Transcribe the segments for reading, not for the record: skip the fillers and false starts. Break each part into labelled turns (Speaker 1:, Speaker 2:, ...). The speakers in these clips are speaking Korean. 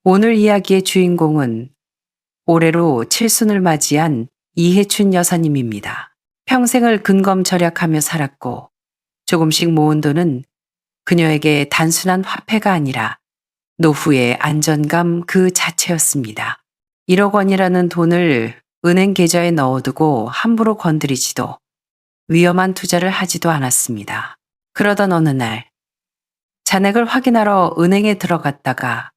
Speaker 1: 오늘 이야기의 주인공은 올해로 칠순을 맞이한 이해춘 여사님입니다. 평생을 근검절약하며 살았고 조금씩 모은 돈은 그녀에게 단순한 화폐가 아니라 노후의 안정감 그 자체였습니다. 1억 원이라는 돈을 은행 계좌에 넣어두고 함부로 건드리지도 위험한 투자를 하지도 않았습니다. 그러던 어느 날 잔액을 확인하러 은행에 들어갔다가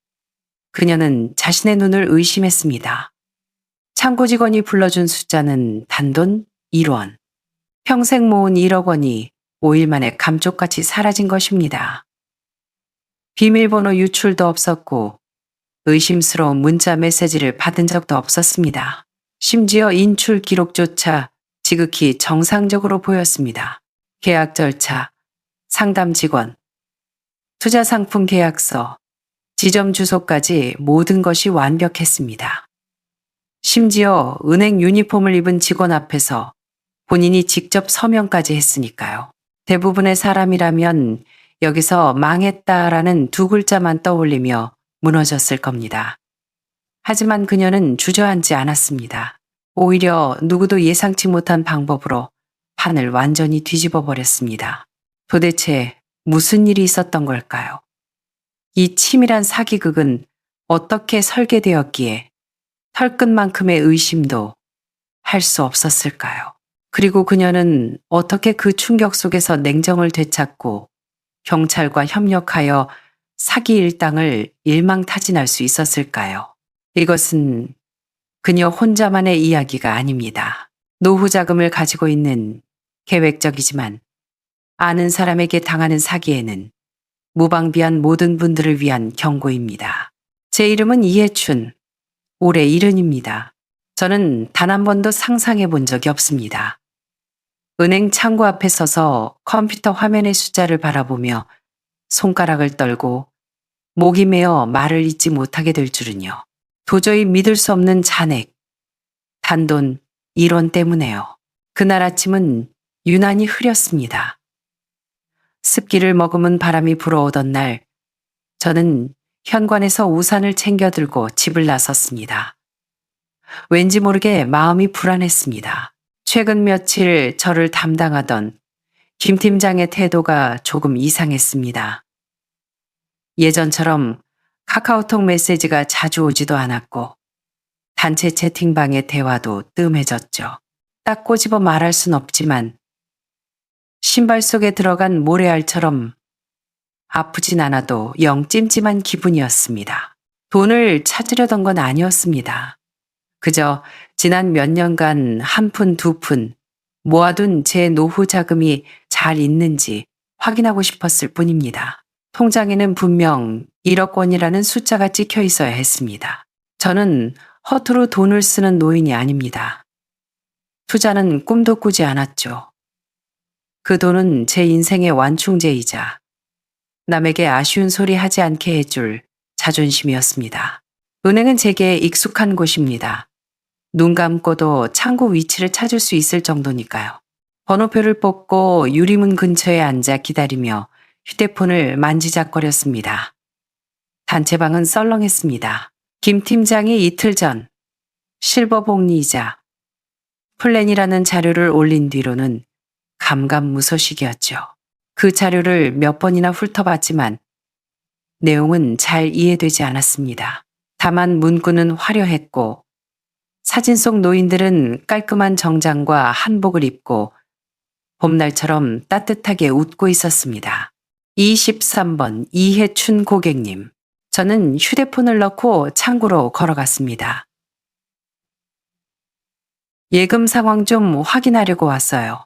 Speaker 1: 그녀는 자신의 눈을 의심했습니다. 창고 직원이 불러준 숫자는 단돈 1원. 평생 모은 1억 원이 5일 만에 감쪽같이 사라진 것입니다. 비밀번호 유출도 없었고 의심스러운 문자 메시지를 받은 적도 없었습니다. 심지어 인출 기록조차 지극히 정상적으로 보였습니다. 계약 절차, 상담 직원, 투자 상품 계약서, 지점 주소까지 모든 것이 완벽했습니다. 심지어 은행 유니폼을 입은 직원 앞에서 본인이 직접 서명까지 했으니까요. 대부분의 사람이라면 여기서 망했다라는 두 글자만 떠올리며 무너졌을 겁니다. 하지만 그녀는 주저앉지 않았습니다. 오히려 누구도 예상치 못한 방법으로 판을 완전히 뒤집어 버렸습니다. 도대체 무슨 일이 있었던 걸까요? 이 치밀한 사기극은 어떻게 설계되었기에 털끝만큼의 의심도 할 수 없었을까요? 그리고 그녀는 어떻게 그 충격 속에서 냉정을 되찾고 경찰과 협력하여 사기 일당을 일망타진할 수 있었을까요? 이것은 그녀 혼자만의 이야기가 아닙니다. 노후 자금을 가지고 있는 계획적이지만 아는 사람에게 당하는 사기에는 무방비한 모든 분들을 위한 경고입니다. 제 이름은 이해춘, 올해 70입니다. 저는 단 한 번도 상상해 본 적이 없습니다. 은행 창구 앞에 서서 컴퓨터 화면의 숫자를 바라보며 손가락을 떨고 목이 메어 말을 잇지 못하게 될 줄은요. 도저히 믿을 수 없는 잔액, 단돈 1원 때문에요. 그날 아침은 유난히 흐렸습니다. 습기를 머금은 바람이 불어오던 날, 저는 현관에서 우산을 챙겨 들고 집을 나섰습니다. 왠지 모르게 마음이 불안했습니다. 최근 며칠 저를 담당하던 김 팀장의 태도가 조금 이상했습니다. 예전처럼 카카오톡 메시지가 자주 오지도 않았고 단체 채팅방의 대화도 뜸해졌죠. 딱 꼬집어 말할 순 없지만 신발 속에 들어간 모래알처럼 아프진 않아도 영 찜찜한 기분이었습니다. 돈을 찾으려던 건 아니었습니다. 그저 지난 몇 년간 한 푼 두 푼 모아둔 제 노후 자금이 잘 있는지 확인하고 싶었을 뿐입니다. 통장에는 분명 1억 원이라는 숫자가 찍혀 있어야 했습니다. 저는 허투루 돈을 쓰는 노인이 아닙니다. 투자는 꿈도 꾸지 않았죠. 그 돈은 제 인생의 완충제이자 남에게 아쉬운 소리 하지 않게 해줄 자존심이었습니다. 은행은 제게 익숙한 곳입니다. 눈 감고도 창구 위치를 찾을 수 있을 정도니까요. 번호표를 뽑고 유리문 근처에 앉아 기다리며 휴대폰을 만지작거렸습니다. 단체방은 썰렁했습니다. 김 팀장이 이틀 전 실버 복리이자 플랜이라는 자료를 올린 뒤로는 감감무소식이었죠. 그 자료를 몇 번이나 훑어봤지만 내용은 잘 이해되지 않았습니다. 다만 문구는 화려했고 사진 속 노인들은 깔끔한 정장과 한복을 입고 봄날처럼 따뜻하게 웃고 있었습니다. 23번 이해춘 고객님. 저는 휴대폰을 넣고 창구로 걸어갔습니다. 예금 상황 좀 확인하려고 왔어요.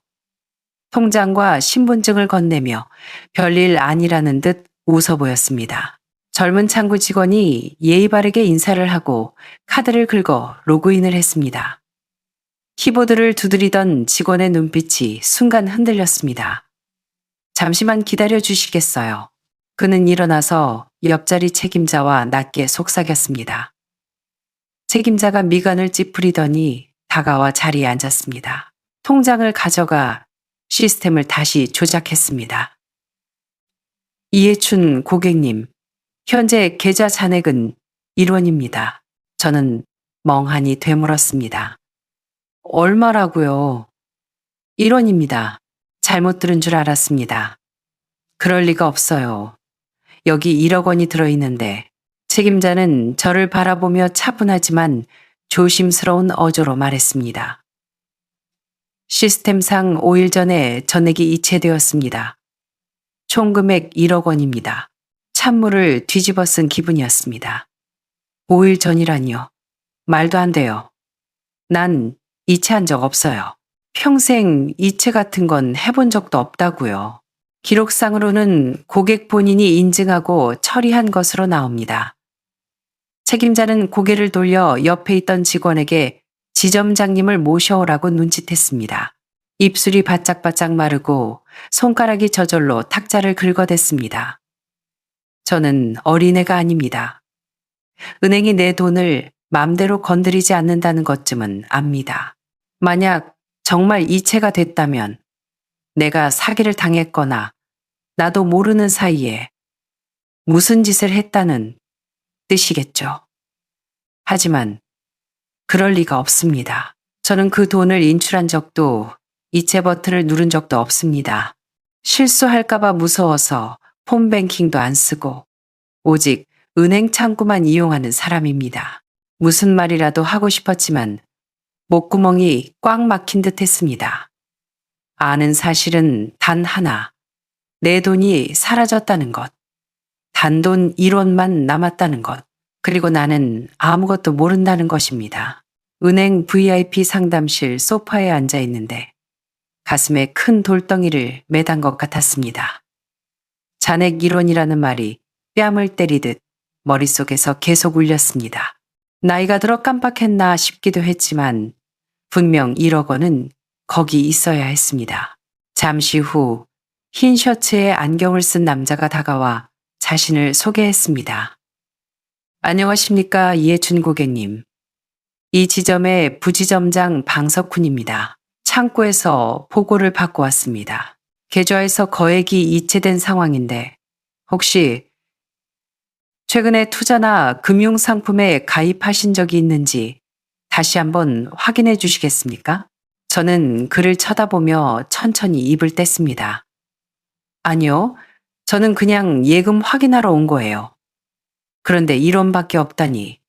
Speaker 1: 통장과 신분증을 건네며 별일 아니라는 듯 웃어 보였습니다. 젊은 창구 직원이 예의 바르게 인사를 하고 카드를 긁어 로그인을 했습니다. 키보드를 두드리던 직원의 눈빛이 순간 흔들렸습니다. 잠시만 기다려 주시겠어요? 그는 일어나서 옆자리 책임자와 낮게 속삭였습니다. 책임자가 미간을 찌푸리더니 다가와 자리에 앉았습니다. 통장을 가져가 시스템을 다시 조작했습니다. 이해춘 고객님, 현재 계좌 잔액은 1원입니다. 저는 멍하니 되물었습니다. 얼마라고요? 1원입니다. 잘못 들은 줄 알았습니다. 그럴 리가 없어요. 여기 1억 원이 들어있는데 책임자는 저를 바라보며 차분하지만 조심스러운 어조로 말했습니다. 시스템상 5일 전에 전액이 이체되었습니다. 총 금액 1억 원입니다. 찬물을 뒤집어 쓴 기분이었습니다. 5일 전이라니요. 말도 안 돼요. 난 이체한 적 없어요. 평생 이체 같은 건 해본 적도 없다고요. 기록상으로는 고객 본인이 인증하고 처리한 것으로 나옵니다. 책임자는 고개를 돌려 옆에 있던 직원에게 지점장님을 모셔오라고 눈짓했습니다. 입술이 바짝바짝 마르고 손가락이 저절로 탁자를 긁어댔습니다. 저는 어린애가 아닙니다. 은행이 내 돈을 맘대로 건드리지 않는다는 것쯤은 압니다. 만약 정말 이체가 됐다면 내가 사기를 당했거나 나도 모르는 사이에 무슨 짓을 했다는 뜻이겠죠. 하지만 그럴 리가 없습니다. 저는 그 돈을 인출한 적도 이체 버튼을 누른 적도 없습니다. 실수할까봐 무서워서 폰뱅킹도 안 쓰고 오직 은행 창구만 이용하는 사람입니다. 무슨 말이라도 하고 싶었지만 목구멍이 꽉 막힌 듯 했습니다. 아는 사실은 단 하나, 내 돈이 사라졌다는 것, 단돈 1원만 남았다는 것, 그리고 나는 아무것도 모른다는 것입니다. 은행 VIP 상담실 소파에 앉아 있는데 가슴에 큰 돌덩이를 매단 것 같았습니다. 잔액 1원이라는 말이 뺨을 때리듯 머릿속에서 계속 울렸습니다. 나이가 들어 깜빡했나 싶기도 했지만 분명 1억 원은 거기 있어야 했습니다. 잠시 후 흰 셔츠에 안경을 쓴 남자가 다가와 자신을 소개했습니다. 안녕하십니까, 이해춘 고객님. 이 지점의 부지점장 방석훈입니다. 창구에서 보고를 받고 왔습니다. 계좌에서 거액이 이체된 상황인데 혹시 최근에 투자나 금융상품에 가입하신 적이 있는지 다시 한번 확인해 주시겠습니까? 저는 그를 쳐다보며 천천히 입을 뗐습니다. 아니요, 저는 그냥 예금 확인하러 온 거예요. 그런데 1원밖에 없다니.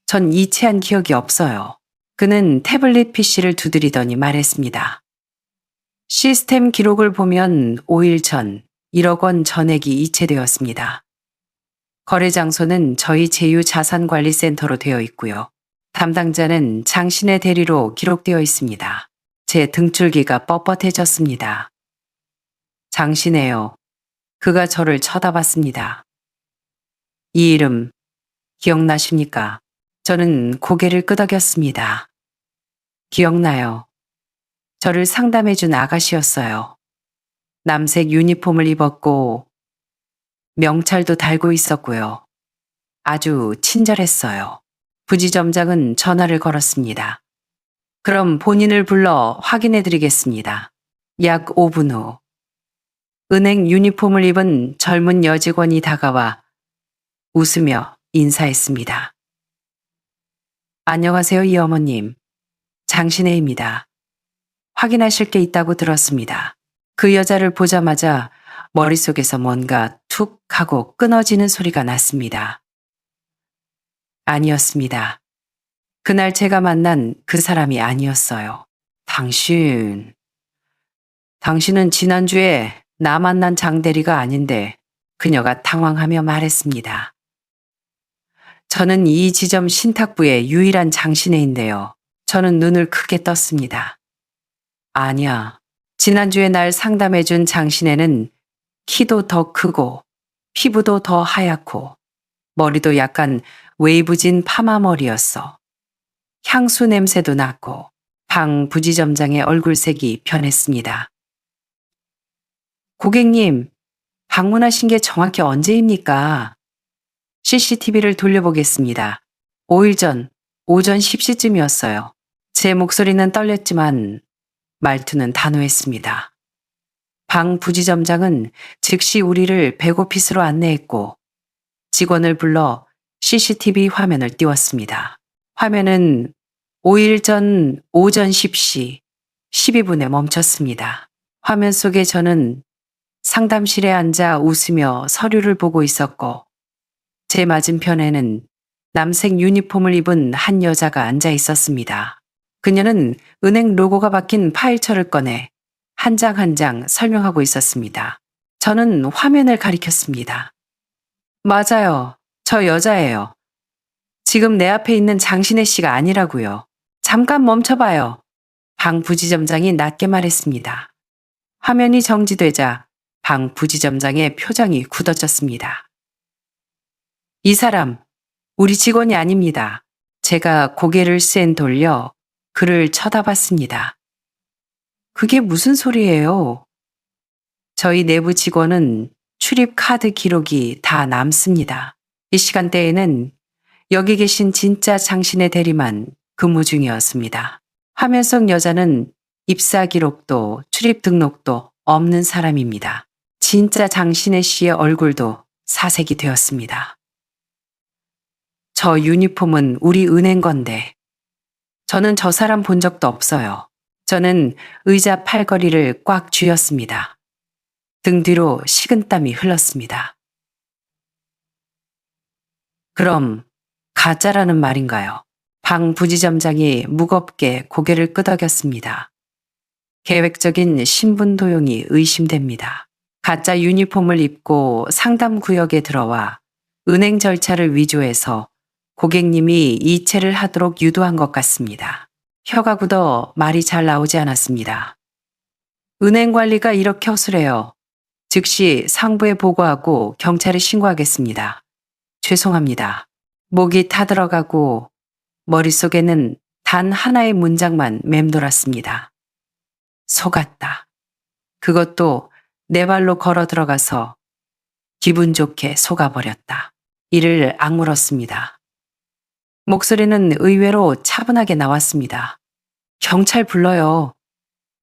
Speaker 1: 전 이체한 기억이 없어요. 그는 태블릿 PC를 두드리더니 말했습니다. 시스템 기록을 보면 5일 전 1억 원 전액이 이체되었습니다. 거래 장소는 저희 제휴자산관리센터로 되어 있고요. 담당자는 장신의 대리로 기록되어 있습니다. 제 등줄기가 뻣뻣해졌습니다. 장신혜요. 그가 저를 쳐다봤습니다. 이 이름 기억나십니까? 저는 고개를 끄덕였습니다. 기억나요. 저를 상담해준 아가씨였어요. 남색 유니폼을 입었고 명찰도 달고 있었고요. 아주 친절했어요. 부지점장은 전화를 걸었습니다. 그럼 본인을 불러 확인해드리겠습니다. 약 5분 후 은행 유니폼을 입은 젊은 여직원이 다가와 웃으며 인사했습니다. 안녕하세요, 이 어머님. 장신혜입니다. 확인하실 게 있다고 들었습니다. 그 여자를 보자마자 머릿속에서 뭔가 툭 하고 끊어지는 소리가 났습니다. 아니었습니다. 그날 제가 만난 그 사람이 아니었어요. 당신은 지난주에 나 만난 장대리가 아닌데 그녀가 당황하며 말했습니다. 저는 이 지점 신탁부의 유일한 장신혜인데요. 저는 눈을 크게 떴습니다. 아니야. 지난주에 날 상담해준 장신혜는 키도 더 크고 피부도 더 하얗고 머리도 약간 웨이브진 파마머리였어. 향수 냄새도 났고 방 부지점장의 얼굴색이 변했습니다. 고객님, 방문하신 게 정확히 언제입니까? CCTV를 돌려보겠습니다. 5일 전 오전 10시쯤이었어요. 제 목소리는 떨렸지만 말투는 단호했습니다. 방 부지점장은 즉시 우리를 백오피스로 안내했고 직원을 불러 CCTV 화면을 띄웠습니다. 화면은 5일 전 오전 10시 12분에 멈췄습니다. 화면 속에 저는 상담실에 앉아 웃으며 서류를 보고 있었고, 제 맞은편에는 남색 유니폼을 입은 한 여자가 앉아 있었습니다. 그녀는 은행 로고가 박힌 파일철을 꺼내 한 장 한 장 설명하고 있었습니다. 저는 화면을 가리켰습니다. 맞아요. 저 여자예요. 지금 내 앞에 있는 장신혜 씨가 아니라고요. 잠깐 멈춰봐요. 방 부지점장이 낮게 말했습니다. 화면이 정지되자 방 부지점장의 표정이 굳어졌습니다. 이 사람, 우리 직원이 아닙니다. 제가 고개를 쌩 돌려 그를 쳐다봤습니다. 그게 무슨 소리예요? 저희 내부 직원은 출입 카드 기록이 다 남습니다. 이 시간대에는 여기 계신 진짜 장신의 대리만 근무 중이었습니다. 화면 속 여자는 입사 기록도 출입 등록도 없는 사람입니다. 진짜 장신혜 씨의 얼굴도 사색이 되었습니다. 저 유니폼은 우리 은행 건데 저는 저 사람 본 적도 없어요. 저는 의자 팔걸이를 꽉 쥐었습니다. 등 뒤로 식은땀이 흘렀습니다. 그럼 가짜라는 말인가요? 방 부지점장이 무겁게 고개를 끄덕였습니다. 계획적인 신분 도용이 의심됩니다. 가짜 유니폼을 입고 상담 구역에 들어와 은행 절차를 위조해서 고객님이 이체를 하도록 유도한 것 같습니다. 혀가 굳어 말이 잘 나오지 않았습니다. 은행 관리가 이렇게 허술해요. 즉시 상부에 보고하고 경찰에 신고하겠습니다. 죄송합니다. 목이 타들어가고 머릿속에는 단 하나의 문장만 맴돌았습니다. 속았다. 그것도 내 발로 걸어 들어가서 기분 좋게 속아버렸다. 이를 악물었습니다. 목소리는 의외로 차분하게 나왔습니다. 경찰 불러요.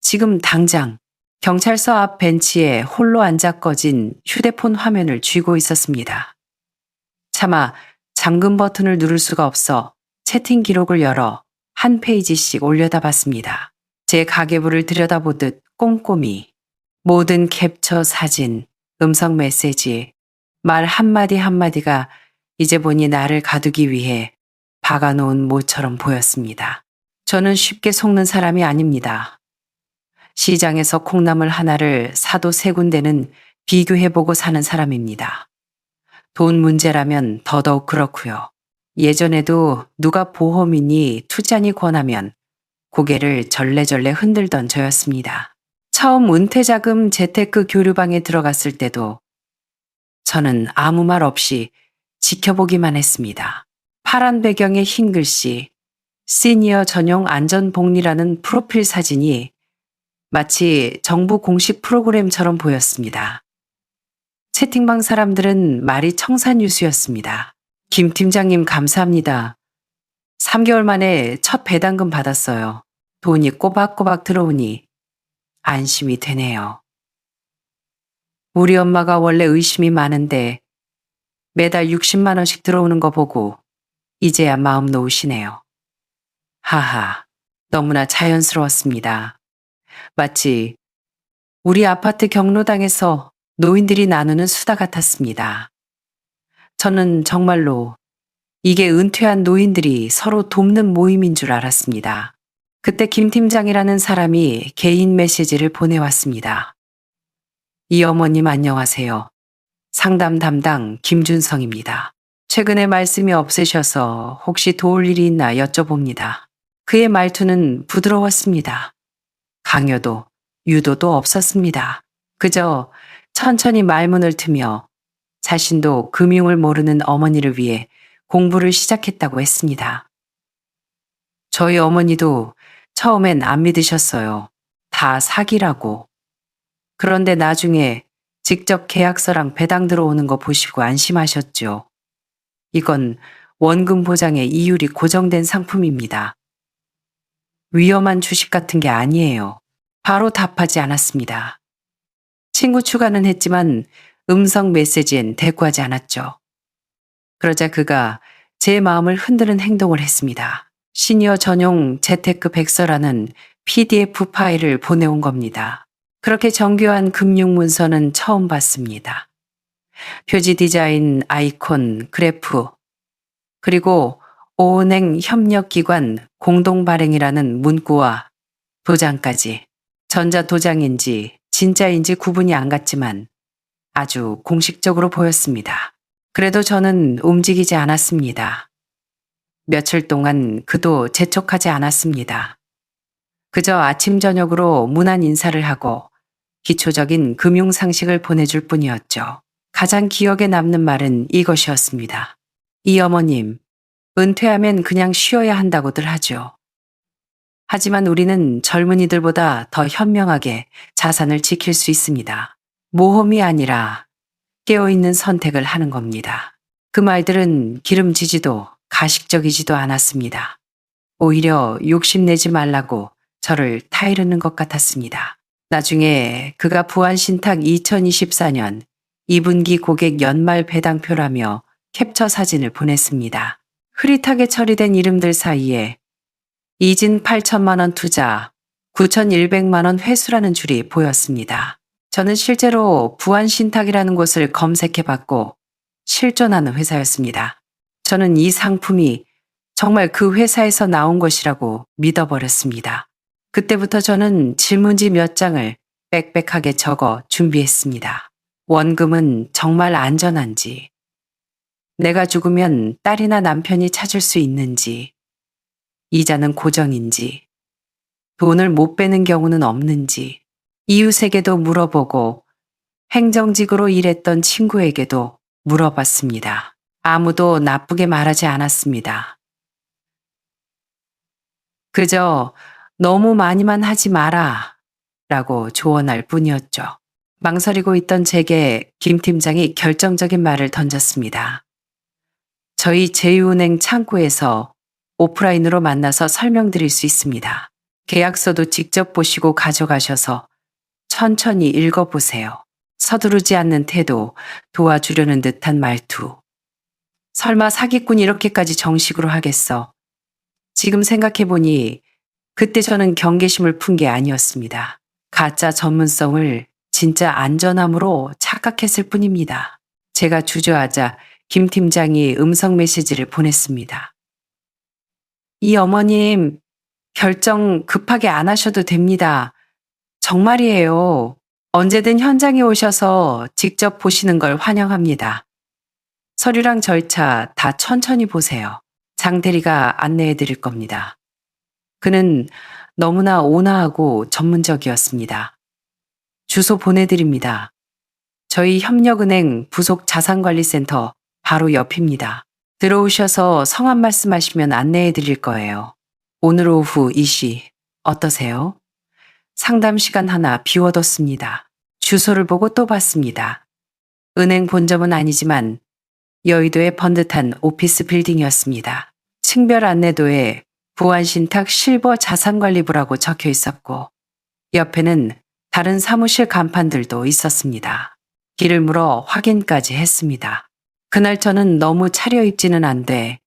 Speaker 1: 지금 당장. 경찰서 앞 벤치에 홀로 앉아 꺼진 휴대폰 화면을 쥐고 있었습니다. 차마 잠금 버튼을 누를 수가 없어 채팅 기록을 열어 한 페이지씩 올려다봤습니다. 제 가계부를 들여다보듯 꼼꼼히 모든 캡처 사진, 음성 메시지, 말 한마디 한마디가 이제 보니 나를 가두기 위해 박아놓은 모처럼 보였습니다. 저는 쉽게 속는 사람이 아닙니다. 시장에서 콩나물 하나를 사도 세 군데는 비교해보고 사는 사람입니다. 돈 문제라면 더더욱 그렇고요. 예전에도 누가 보험이니 투자니 권하면 고개를 절레절레 흔들던 저였습니다. 처음 은퇴자금 재테크 교류방에 들어갔을 때도 저는 아무 말 없이 지켜보기만 했습니다. 파란 배경의 흰 글씨, 시니어 전용 안전복리라는 프로필 사진이 마치 정부 공식 프로그램처럼 보였습니다. 채팅방 사람들은 말이 청산유수였습니다. 김 팀장님 감사합니다. 3개월 만에 첫 배당금 받았어요. 돈이 꼬박꼬박 들어오니 안심이 되네요. 우리 엄마가 원래 의심이 많은데 매달 60만 원씩 들어오는 거 보고 이제야 마음 놓으시네요. 하하, 너무나 자연스러웠습니다. 마치 우리 아파트 경로당에서 노인들이 나누는 수다 같았습니다. 저는 정말로 이게 은퇴한 노인들이 서로 돕는 모임인 줄 알았습니다. 그때 김 팀장이라는 사람이 개인 메시지를 보내왔습니다. 이 어머님 안녕하세요. 상담 담당 김준성입니다. 최근에 말씀이 없으셔서 혹시 도울 일이 있나 여쭤봅니다. 그의 말투는 부드러웠습니다. 강요도, 유도도 없었습니다. 그저 천천히 말문을 트며 자신도 금융을 모르는 어머니를 위해 공부를 시작했다고 했습니다. 저희 어머니도 처음엔 안 믿으셨어요. 다 사기라고. 그런데 나중에 직접 계약서랑 배당 들어오는 거 보시고 안심하셨죠. 이건 원금 보장의 이율이 고정된 상품입니다. 위험한 주식 같은 게 아니에요. 바로 답하지 않았습니다. 친구 추가는 했지만 음성 메시지엔 대꾸하지 않았죠. 그러자 그가 제 마음을 흔드는 행동을 했습니다. 시니어 전용 재테크 백서라는 PDF 파일을 보내온 겁니다. 그렇게 정교한 금융 문서는 처음 봤습니다. 표지 디자인, 아이콘, 그래프, 그리고 오은행 협력기관 공동발행이라는 문구와 도장까지. 전자 도장인지 진짜인지 구분이 안 갔지만 아주 공식적으로 보였습니다. 그래도 저는 움직이지 않았습니다. 며칠 동안 그도 재촉하지 않았습니다. 그저 아침 저녁으로 문안 인사를 하고 기초적인 금융 상식을 보내줄 뿐이었죠. 가장 기억에 남는 말은 이것이었습니다. 이 어머님, 은퇴하면 그냥 쉬어야 한다고들 하죠. 하지만 우리는 젊은이들보다 더 현명하게 자산을 지킬 수 있습니다. 모험이 아니라 깨어있는 선택을 하는 겁니다. 그 말들은 기름지지도 가식적이지도 않았습니다. 오히려 욕심내지 말라고 저를 타이르는 것 같았습니다. 나중에 그가 부안신탁 2024년 2분기 고객 연말 배당표라며 캡처 사진을 보냈습니다. 흐릿하게 처리된 이름들 사이에 이진 8천만 원 투자, 9,100만 원 회수라는 줄이 보였습니다. 저는 실제로 부안신탁이라는 곳을 검색해봤고 실존하는 회사였습니다. 저는 이 상품이 정말 그 회사에서 나온 것이라고 믿어버렸습니다. 그때부터 저는 질문지 몇 장을 빽빽하게 적어 준비했습니다. 원금은 정말 안전한지, 내가 죽으면 딸이나 남편이 찾을 수 있는지, 이자는 고정인지, 돈을 못 빼는 경우는 없는지, 이웃에게도 물어보고 행정직으로 일했던 친구에게도 물어봤습니다. 아무도 나쁘게 말하지 않았습니다. 그저 너무 많이만 하지 마라 라고 조언할 뿐이었죠. 망설이고 있던 제게 김 팀장이 결정적인 말을 던졌습니다. 저희 제휴은행 창구에서 오프라인으로 만나서 설명드릴 수 있습니다. 계약서도 직접 보시고 가져가셔서 천천히 읽어보세요. 서두르지 않는 태도, 도와주려는 듯한 말투. 설마 사기꾼이 이렇게까지 정식으로 하겠어? 지금 생각해보니 그때 저는 경계심을 푼 게 아니었습니다. 가짜 전문성을 진짜 안전함으로 착각했을 뿐입니다. 제가 주저하자 김 팀장이 음성 메시지를 보냈습니다. 이 어머님, 결정 급하게 안 하셔도 됩니다. 정말이에요. 언제든 현장에 오셔서 직접 보시는 걸 환영합니다. 서류랑 절차 다 천천히 보세요. 장 대리가 안내해 드릴 겁니다. 그는 너무나 온화하고 전문적이었습니다. 주소 보내드립니다. 저희 협력은행 부속 자산관리센터 바로 옆입니다. 들어오셔서 성함 말씀하시면 안내해 드릴 거예요. 오늘 오후 2시 어떠세요? 상담 시간 하나 비워뒀습니다. 주소를 보고 또 봤습니다. 은행 본점은 아니지만 여의도의 번듯한 오피스 빌딩이었습니다. 층별 안내도에 부안신탁 실버 자산관리부라고 적혀 있었고 옆에는 다른 사무실 간판들도 있었습니다. 길을 물어 확인까지 했습니다. 그날 저는 너무 차려입지는 않되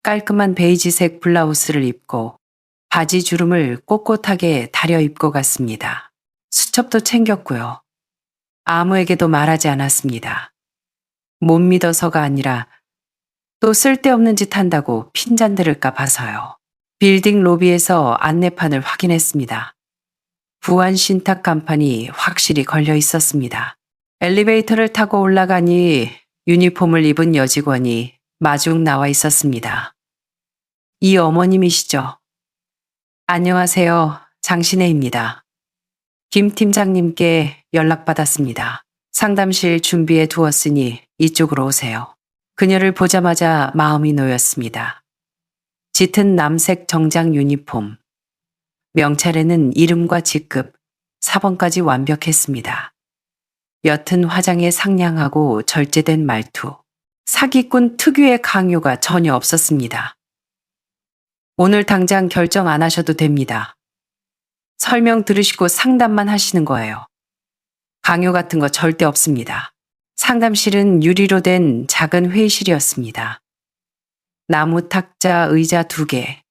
Speaker 1: 깔끔한 베이지색 블라우스를 입고 바지 주름을 꼿꼿하게 다려 입고 갔습니다. 수첩도 챙겼고요. 아무에게도 말하지 않았습니다. 못 믿어서가 아니라 또 쓸데없는 짓 한다고 핀잔 들을까 봐서요. 빌딩 로비에서 안내판을 확인했습니다. 부안신탁 간판이 확실히 걸려 있었습니다. 엘리베이터를 타고 올라가니 유니폼을 입은 여직원이 마중 나와 있었습니다. 이 어머님이시죠? 안녕하세요. 장신혜입니다. 김 팀장님께 연락받았습니다. 상담실 준비해 두었으니 이쪽으로 오세요. 그녀를 보자마자 마음이 놓였습니다. 짙은 남색 정장 유니폼. 명찰에는 이름과 직급, 사번까지 완벽했습니다. 옅은 화장에 상냥하고 절제된 말투. 사기꾼 특유의 강요가 전혀 없었습니다. 오늘 당장 결정 안 하셔도 됩니다. 설명 들으시고 상담만 하시는 거예요. 강요 같은 거 절대 없습니다. 상담실은 유리로 된 작은 회의실이었습니다. 나무 탁자 의자 2개.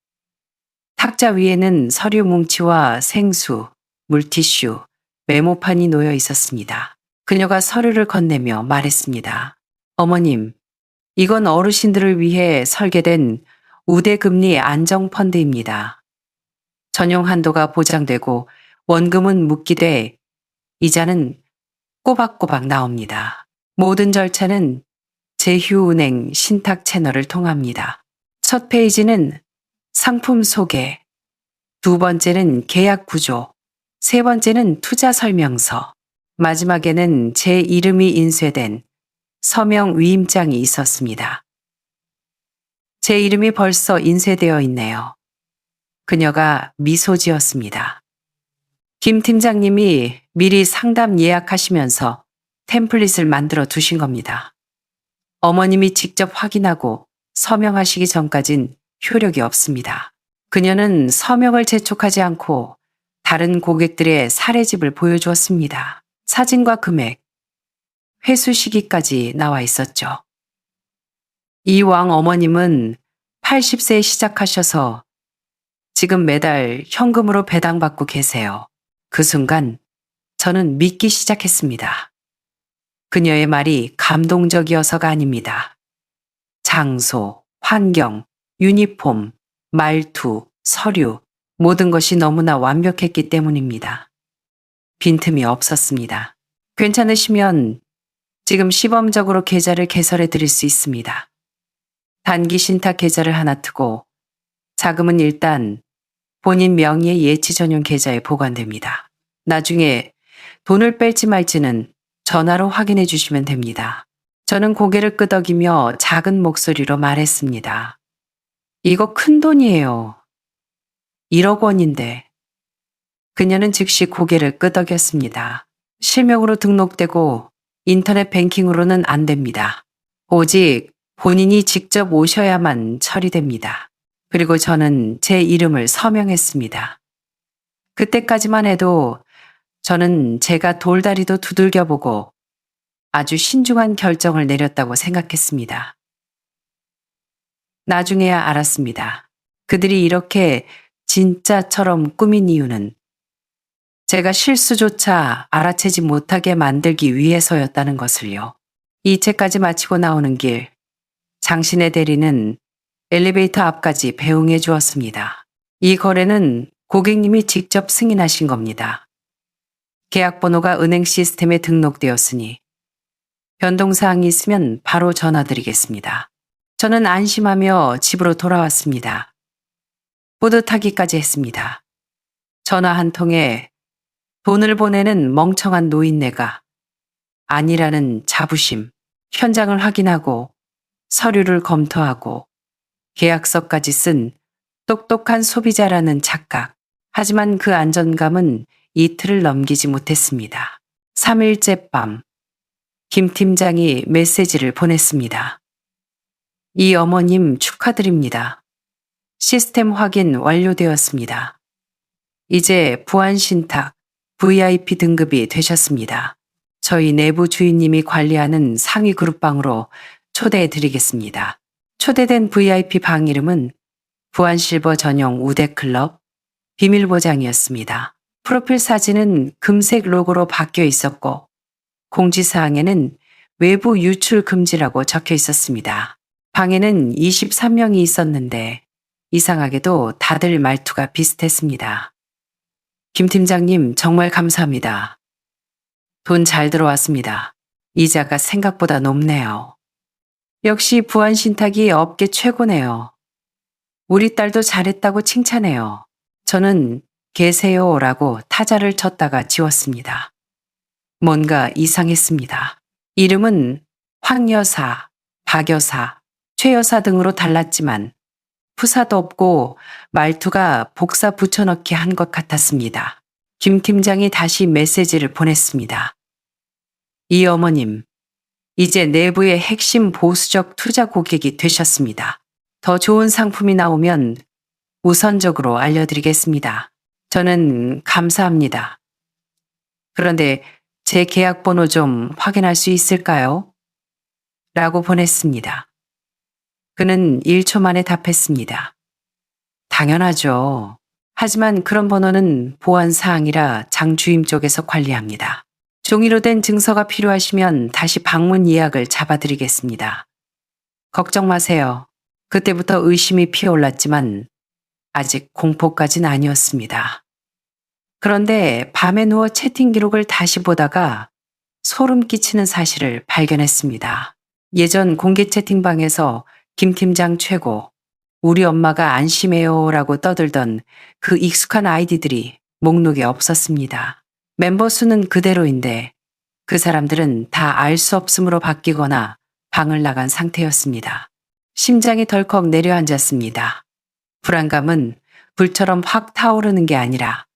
Speaker 1: 탁자 위에는 서류 뭉치와 생수, 물티슈, 메모판이 놓여 있었습니다. 그녀가 서류를 건네며 말했습니다. 어머님, 이건 어르신들을 위해 설계된 우대금리 안정펀드입니다. 전용 한도가 보장되고 원금은 묵기돼 이자는 꼬박꼬박 나옵니다. 모든 절차는 제휴은행 신탁 채널을 통합니다. 첫 페이지는 상품 소개, 2번째는 계약 구조, 3번째는 투자 설명서, 마지막에는 제 이름이 인쇄된 서명 위임장이 있었습니다. 제 이름이 벌써 인쇄되어 있네요. 그녀가 미소 지었습니다. 김 팀장님이 미리 상담 예약하시면서 템플릿을 만들어 두신 겁니다. 어머님이 직접 확인하고 서명하시기 전까진 효력이 없습니다. 그녀는 서명을 재촉하지 않고 다른 고객들의 사례집을 보여주었습니다. 사진과 금액, 회수 시기까지 나와 있었죠. 이왕 어머님은 80세에 시작하셔서 지금 매달 현금으로 배당받고 계세요. 그 순간 저는 믿기 시작했습니다. 그녀의 말이 감동적이어서가 아닙니다. 장소, 환경, 유니폼, 말투, 서류, 모든 것이 너무나 완벽했기 때문입니다. 빈틈이 없었습니다. 괜찮으시면 지금 시범적으로 계좌를 개설해 드릴 수 있습니다. 단기 신탁 계좌를 하나 트고 자금은 일단 본인 명의의 예치 전용 계좌에 보관됩니다. 나중에 돈을 뺄지 말지는 전화로 확인해 주시면 됩니다. 저는 고개를 끄덕이며 작은 목소리로 말했습니다. 이거 큰 돈이에요. 1억 원인데. 그녀는 즉시 고개를 끄덕였습니다. 실명으로 등록되고 인터넷 뱅킹으로는 안 됩니다. 오직 본인이 직접 오셔야만 처리됩니다. 그리고 저는 제 이름을 서명했습니다. 그때까지만 해도 저는 제가 돌다리도 두들겨보고 아주 신중한 결정을 내렸다고 생각했습니다. 나중에야 알았습니다. 그들이 이렇게 진짜처럼 꾸민 이유는 제가 실수조차 알아채지 못하게 만들기 위해서였다는 것을요. 이 책까지 마치고 나오는 길, 장신의 대리는 엘리베이터 앞까지 배웅해 주었습니다. 이 거래는 고객님이 직접 승인하신 겁니다. 계약번호가 은행 시스템에 등록되었으니 변동사항이 있으면 바로 전화드리겠습니다. 저는 안심하며 집으로 돌아왔습니다. 뿌듯하기까지 했습니다. 전화 한 통에 돈을 보내는 멍청한 노인네가 아니라는 자부심, 현장을 확인하고 서류를 검토하고 계약서까지 쓴 똑똑한 소비자라는 착각. 하지만 그 안전감은 이틀을 넘기지 못했습니다. 3일째 밤, 김 팀장이 메시지를 보냈습니다. 이 어머님 축하드립니다. 시스템 확인 완료되었습니다. 이제 부안신탁 VIP 등급이 되셨습니다. 저희 내부 주인님이 관리하는 상위 그룹방으로 초대해 드리겠습니다. 초대된 VIP 방 이름은 부안실버 전용 우대클럽 비밀보장이었습니다. 프로필 사진은 금색 로고로 바뀌어 있었고 공지사항에는 외부 유출 금지라고 적혀 있었습니다. 방에는 23명이 있었는데 이상하게도 다들 말투가 비슷했습니다. 김 팀장님 정말 감사합니다. 돈 잘 들어왔습니다. 이자가 생각보다 높네요. 역시 부안신탁이 업계 최고네요. 우리 딸도 잘했다고 칭찬해요. 저는 계세요라고 타자를 쳤다가 지웠습니다. 뭔가 이상했습니다. 이름은 황여사, 박여사, 최여사 등으로 달랐지만 푸사도 없고 말투가 복사 붙여넣기 한 것 같았습니다. 김 팀장이 다시 메시지를 보냈습니다. 이 어머님, 이제 내부의 핵심 보수적 투자 고객이 되셨습니다. 더 좋은 상품이 나오면 우선적으로 알려드리겠습니다. 저는 감사합니다. 그런데 제 계약 번호 좀 확인할 수 있을까요? 라고 보냈습니다. 그는 1초 만에 답했습니다. 당연하죠. 하지만 그런 번호는 보안 사항이라 장 주임 쪽에서 관리합니다. 종이로 된 증서가 필요하시면 다시 방문 예약을 잡아드리겠습니다. 걱정 마세요. 그때부터 의심이 피어올랐지만 아직 공포까진 아니었습니다. 그런데 밤에 누워 채팅 기록을 다시 보다가 소름 끼치는 사실을 발견했습니다. 예전 공개 채팅방에서 김 팀장 최고, 우리 엄마가 안심해요라고 떠들던 그 익숙한 아이디들이 목록에 없었습니다. 멤버 수는 그대로인데 그 사람들은 다 알 수 없음으로 바뀌거나 방을 나간 상태였습니다. 심장이 덜컥 내려앉았습니다. 불안감은 불처럼 확 타오르는 게 아니라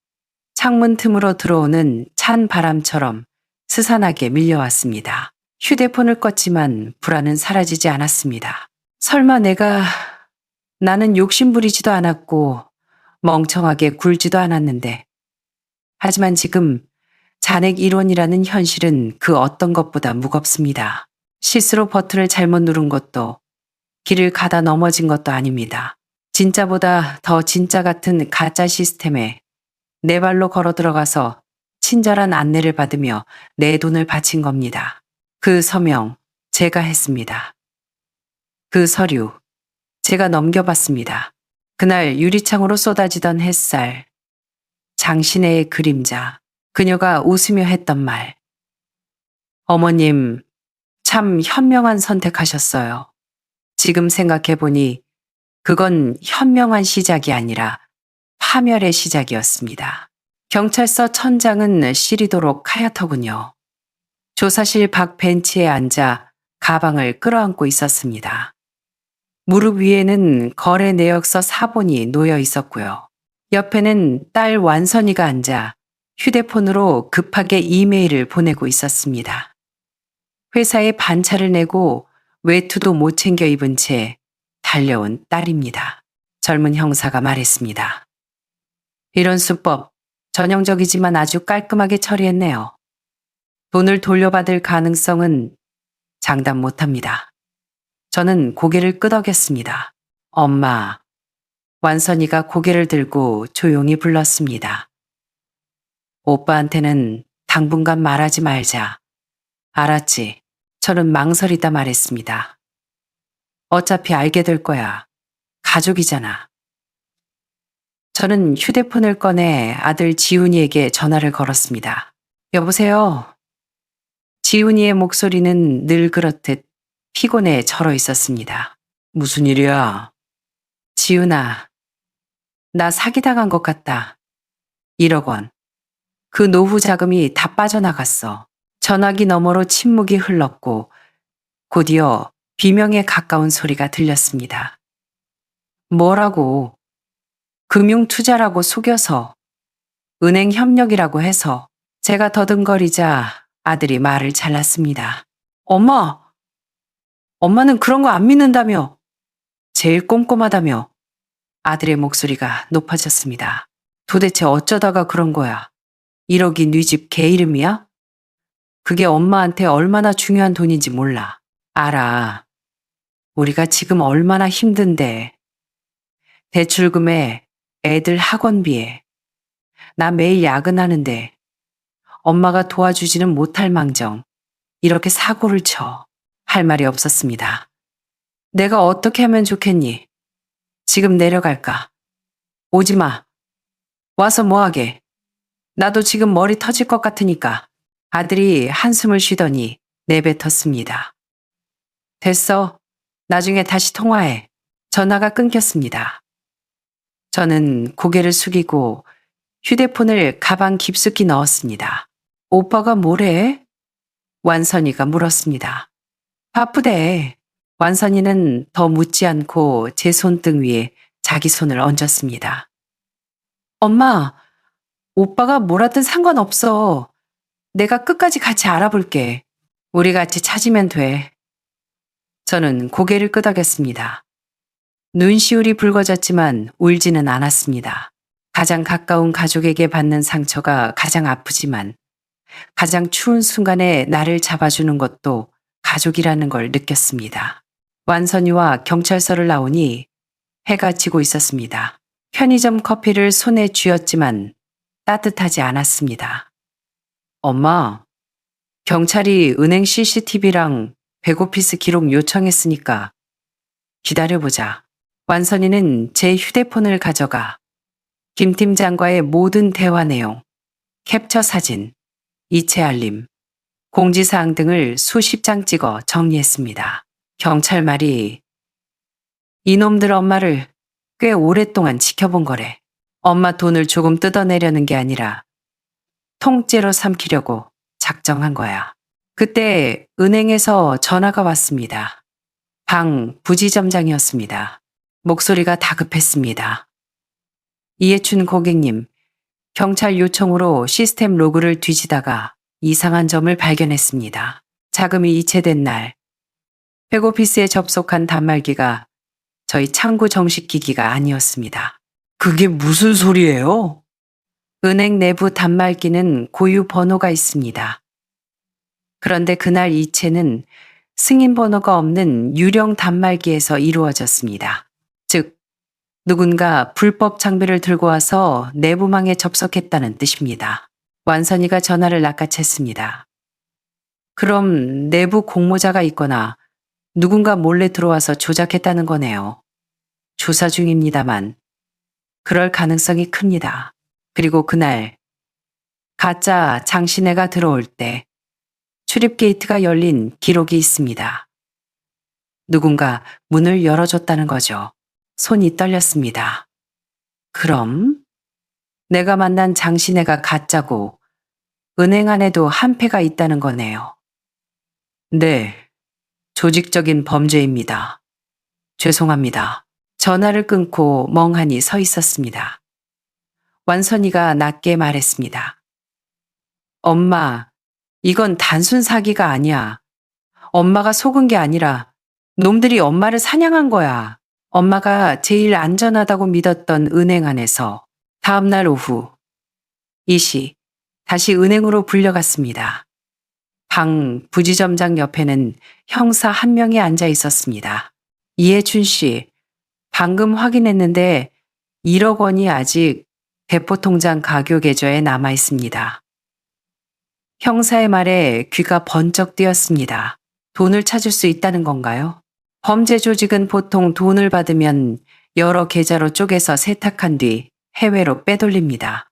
Speaker 1: 창문 틈으로 들어오는 찬 바람처럼 스산하게 밀려왔습니다. 휴대폰을 껐지만 불안은 사라지지 않았습니다. 설마 나는 욕심부리지도 않았고 멍청하게 굴지도 않았는데. 하지만 지금 잔액 1원이라는 현실은 그 어떤 것보다 무겁습니다. 실수로 버튼을 잘못 누른 것도 길을 가다 넘어진 것도 아닙니다. 진짜보다 더 진짜 같은 가짜 시스템에 내 발로 걸어 들어가서 친절한 안내를 받으며 내 돈을 바친 겁니다. 그 서명 제가 했습니다. 그 서류 제가 넘겨봤습니다. 그날 유리창으로 쏟아지던 햇살, 장신혜의 그림자, 그녀가 웃으며 했던 말. 어머님, 참 현명한 선택하셨어요. 지금 생각해보니 그건 현명한 시작이 아니라 파멸의 시작이었습니다. 경찰서 천장은 시리도록 하얗더군요. 조사실 밖 벤치에 앉아 가방을 끌어안고 있었습니다. 무릎 위에는 거래 내역서 사본이 놓여 있었고요. 옆에는 딸 완선이가 앉아 휴대폰으로 급하게 이메일을 보내고 있었습니다. 회사에 반차를 내고 외투도 못 챙겨 입은 채 달려온 딸입니다. 젊은 형사가 말했습니다. 이런 수법 전형적이지만 아주 깔끔하게 처리했네요. 돈을 돌려받을 가능성은 장담 못합니다. 저는 고개를 끄덕였습니다. 엄마. 완선이가 고개를 들고 조용히 불렀습니다. 오빠한테는 당분간 말하지 말자. 알았지? 저는 망설이다 말했습니다. 어차피 알게 될 거야. 가족이잖아. 저는 휴대폰을 꺼내 아들 지훈이에게 전화를 걸었습니다. 여보세요? 지훈이의 목소리는 늘 그렇듯 피곤에 절어 있었습니다. 무슨 일이야? 지훈아, 나 사기당한 것 같다. 1억 원. 그 노후 자금이 다 빠져나갔어. 전화기 너머로 침묵이 흘렀고 곧이어 비명에 가까운 소리가 들렸습니다. 뭐라고? 금융투자라고 속여서, 은행 협력이라고 해서. 제가 더듬거리자 아들이 말을 잘랐습니다. 엄마는 그런 거 안 믿는다며. 제일 꼼꼼하다며. 아들의 목소리가 높아졌습니다. 도대체 어쩌다가 그런 거야? 1억이 네 집 개 이름이야? 그게 엄마한테 얼마나 중요한 돈인지 몰라. 알아. 우리가 지금 얼마나 힘든데. 대출금에 애들 학원비에. 나 매일 야근하는데 엄마가 도와주지는 못할 망정 이렇게 사고를 쳐. 할 말이 없었습니다. 내가 어떻게 하면 좋겠니? 지금 내려갈까? 오지 마. 와서 뭐하게? 나도 지금 머리 터질 것 같으니까. 아들이 한숨을 쉬더니 내뱉었습니다. 됐어. 나중에 다시 통화해. 전화가 끊겼습니다. 저는 고개를 숙이고 휴대폰을 가방 깊숙이 넣었습니다. 오빠가 뭐래? 완선이가 물었습니다. 바쁘대. 완선이는 더 묻지 않고 제 손등 위에 자기 손을 얹었습니다. 엄마, 오빠가 뭐라든 상관없어. 내가 끝까지 같이 알아볼게. 우리 같이 찾으면 돼. 저는 고개를 끄덕였습니다. 눈시울이 붉어졌지만 울지는 않았습니다. 가장 가까운 가족에게 받는 상처가 가장 아프지만 가장 추운 순간에 나를 잡아주는 것도 가족이라는 걸 느꼈습니다. 완선이와 경찰서를 나오니 해가 지고 있었습니다. 편의점 커피를 손에 쥐었지만 따뜻하지 않았습니다. 엄마, 경찰이 은행 CCTV랑 백오피스 기록 요청했으니까 기다려보자. 완선이는 제 휴대폰을 가져가 김 팀장과의 모든 대화 내용, 캡처 사진, 이체 알림, 공지사항 등을 수십 장 찍어 정리했습니다. 경찰 말이 이놈들 엄마를 꽤 오랫동안 지켜본 거래. 엄마 돈을 조금 뜯어내려는 게 아니라 통째로 삼키려고 작정한 거야. 그때 은행에서 전화가 왔습니다. 방 부지점장이었습니다. 목소리가 다급했습니다. 이해춘 고객님, 경찰 요청으로 시스템 로그를 뒤지다가 이상한 점을 발견했습니다. 자금이 이체된 날, 백오피스에 접속한 단말기가 저희 창구 정식 기기가 아니었습니다. 그게 무슨 소리예요? 은행 내부 단말기는 고유 번호가 있습니다. 그런데 그날 이체는 승인 번호가 없는 유령 단말기에서 이루어졌습니다. 즉, 누군가 불법 장비를 들고 와서 내부망에 접속했다는 뜻입니다. 완선이가 전화를 낚아챘습니다. 그럼 내부 공모자가 있거나 누군가 몰래 들어와서 조작했다는 거네요. 조사 중입니다만 그럴 가능성이 큽니다. 그리고 그날 가짜 장신애가 들어올 때 출입 게이트가 열린 기록이 있습니다. 누군가 문을 열어줬다는 거죠. 손이 떨렸습니다. 그럼 내가 만난 장신애가 가짜고 은행 안에도 한패가 있다는 거네요. 네, 조직적인 범죄입니다. 죄송합니다. 전화를 끊고 멍하니 서 있었습니다. 완선이가 낮게 말했습니다. 엄마, 이건 단순 사기가 아니야. 엄마가 속은 게 아니라 놈들이 엄마를 사냥한 거야. 엄마가 제일 안전하다고 믿었던 은행 안에서 다음날 오후 이씨 다시 은행으로 불려갔습니다. 방 부지점장 옆에는 형사 한 명이 앉아 있었습니다. 이해춘 씨, 방금 확인했는데 1억 원이 아직 대포통장 가교 계좌에 남아 있습니다. 형사의 말에 귀가 번쩍 뜨였습니다. 돈을 찾을 수 있다는 건가요? 범죄 조직은 보통 돈을 받으면 여러 계좌로 쪼개서 세탁한 뒤 해외로 빼돌립니다.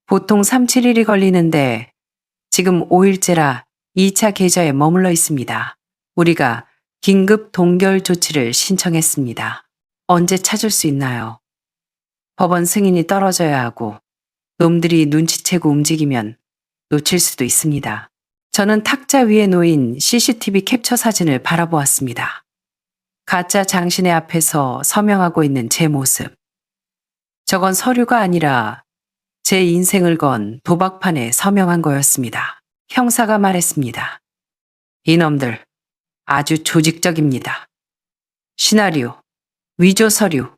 Speaker 1: 보통 3, 7일이 걸리는데 지금 5일째라 2차 계좌에 머물러 있습니다. 우리가 긴급 동결 조치를 신청했습니다. 언제 찾을 수 있나요? 법원 승인이 떨어져야 하고 놈들이 눈치채고 움직이면 놓칠 수도 있습니다. 저는 탁자 위에 놓인 CCTV 캡처 사진을 바라보았습니다. 가짜 장신의 앞에서 서명하고 있는 제 모습. 저건 서류가 아니라 제 인생을 건 도박판에 서명한 거였습니다. 형사가 말했습니다. 이놈들 아주 조직적입니다. 시나리오, 위조 서류,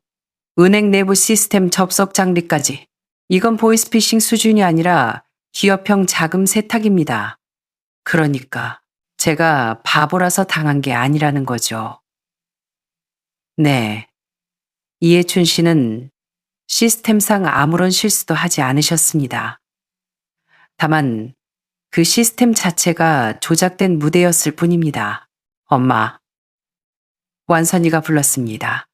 Speaker 1: 은행 내부 시스템 접속 장비까지. 이건 보이스피싱 수준이 아니라 기업형 자금 세탁입니다. 그러니까 제가 바보라서 당한 게 아니라는 거죠. 네, 이해춘 씨는 시스템상 아무런 실수도 하지 않으셨습니다. 다만 그 시스템 자체가 조작된 무대였을 뿐입니다. 엄마, 완선이가 불렀습니다.